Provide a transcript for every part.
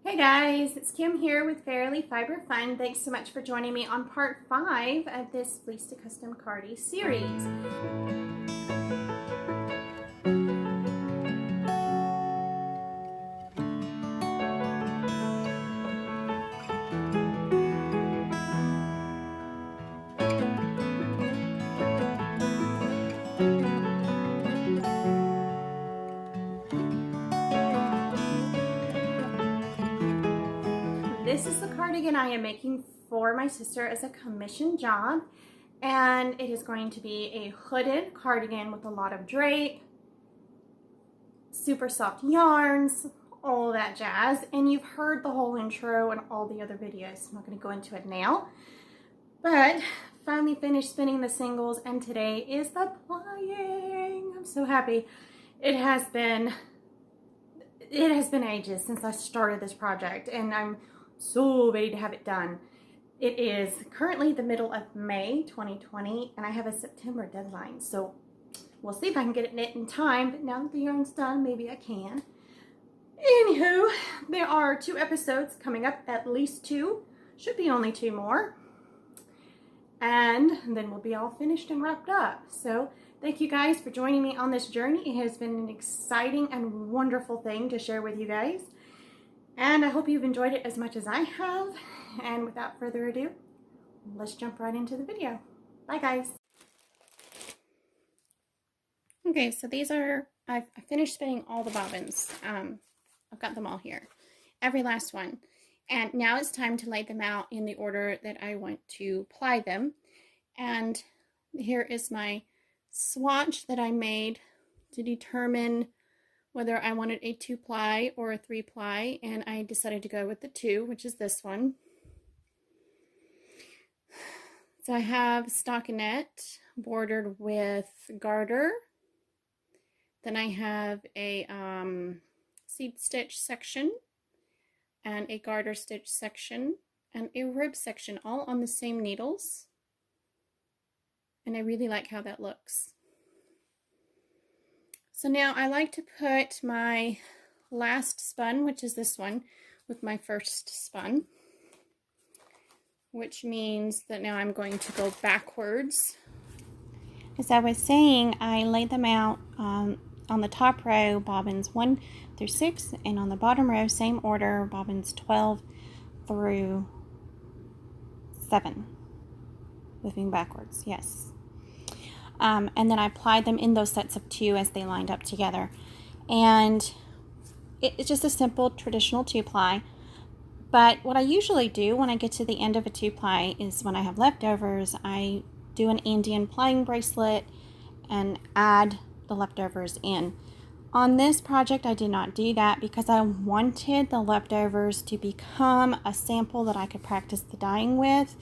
Hey guys, it's Kim here with Fairly Fiber Fun. Thanks so much for joining me on part 5 of this Fleece to Custom Cardi series. This is the cardigan I am making for my sister as a commission job, and it is going to be a hooded cardigan with a lot of drape, super soft yarns, all that jazz. And you've heard the whole intro and all the other videos. I'm not going to go into it now, but finally finished spinning the singles, and today is the plying. I'm so happy. It has been ages since I started this project, and I'm so ready to have it done. It is currently the middle of May 2020, and I have a September deadline, so we'll see if I can get it knit in time. But now that the yarn's done, maybe I can. Anywho, there are 2 episodes coming up, at least 2. Should be only 2 more, and then we'll be all finished and wrapped up. So thank you guys for joining me on this journey. It has been an exciting and wonderful thing to share with you guys, and I hope you've enjoyed it as much as I have. And without further ado, let's jump right into the video. Bye guys. Okay, so these are, I finished spinning all the bobbins. I've got them all here, every last one. And now it's time to lay them out in the order that I want to ply them. And here is my swatch that I made to determine whether I wanted a 2-ply or a 3-ply, and I decided to go with the 2, which is this one. So I have stockinette bordered with garter. Then I have a seed stitch section and a garter stitch section and a rib section, all on the same needles. And I really like how that looks. So now I like to put my last spun, which is this one, with my first spun, which means that now I'm going to go backwards. As I was saying, I laid them out on the top row, bobbins 1 through 6, and on the bottom row, same order, bobbins 12 through 7. Moving backwards, yes. And then I applied them in those sets of 2 as they lined up together. And it's just a simple traditional 2-ply. But what I usually do when I get to the end of a 2-ply is, when I have leftovers, I do an Indian plying bracelet and add the leftovers in. On this project, I did not do that because I wanted the leftovers to become a sample that I could practice the dyeing with.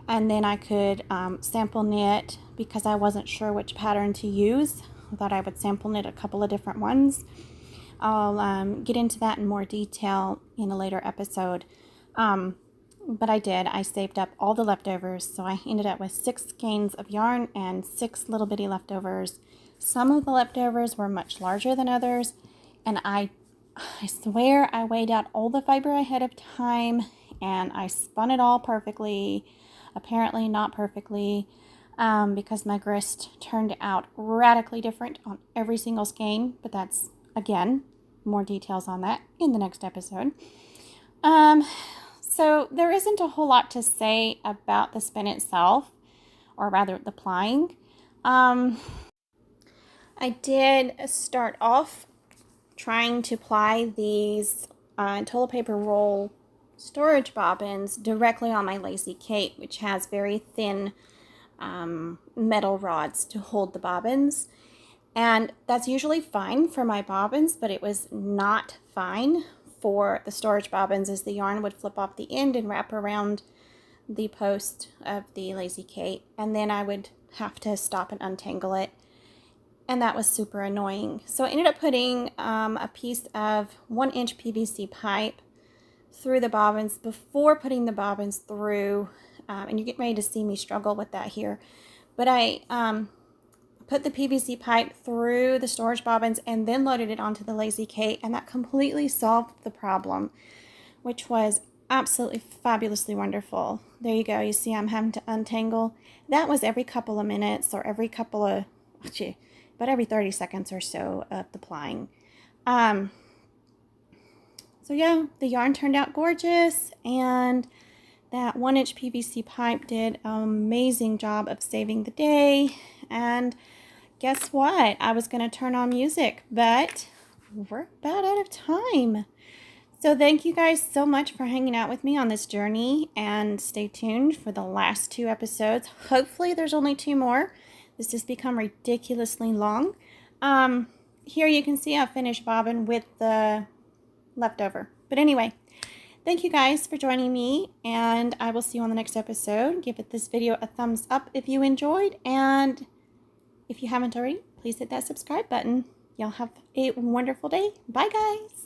And then I could sample knit, because I wasn't sure which pattern to use. I thought I would sample knit a couple of different ones. I'll get into that in more detail in a later episode. But I did. I saved up all the leftovers, so I ended up with 6 skeins of yarn and 6 little bitty leftovers. Some of the leftovers were much larger than others, and I swear I weighed out all the fiber ahead of time, and I spun it all perfectly. Apparently not perfectly, because my grist turned out radically different on every single skein, but that's, again, more details on that in the next episode. So there isn't a whole lot to say about the spin itself, or rather the plying. I did start off trying to ply these toilet paper roll storage bobbins directly on my lacy cape, which has very thin metal rods to hold the bobbins, and that's usually fine for my bobbins, but it was not fine for the storage bobbins, as the yarn would flip off the end and wrap around the post of the lacy cape, and then I would have to stop and untangle it, and that was super annoying. So I ended up putting a piece of 1-inch PVC pipe through the bobbins before putting the bobbins through, and you get ready to see me struggle with that here, but I put the PVC pipe through the storage bobbins and then loaded it onto the lacy cape, and that completely solved the problem. which was absolutely fabulously wonderful. There you go. You see I'm having to untangle. That was every couple of minutes or every couple of, but every 30 seconds or so of the plying. So yeah, the yarn turned out gorgeous, and that 1-inch PVC pipe did an amazing job of saving the day. And guess what? I was going to turn on music, but we're about out of time. So thank you guys so much for hanging out with me on this journey, and stay tuned for the last 2 episodes. Hopefully there's only 2 more. This has become ridiculously long. Here you can see I finished bobbin with the leftover. But anyway, thank you guys for joining me, and I will see you on the next episode. Give this video a thumbs up if you enjoyed, and if you haven't already, please hit that subscribe button. Y'all have a wonderful day. Bye guys.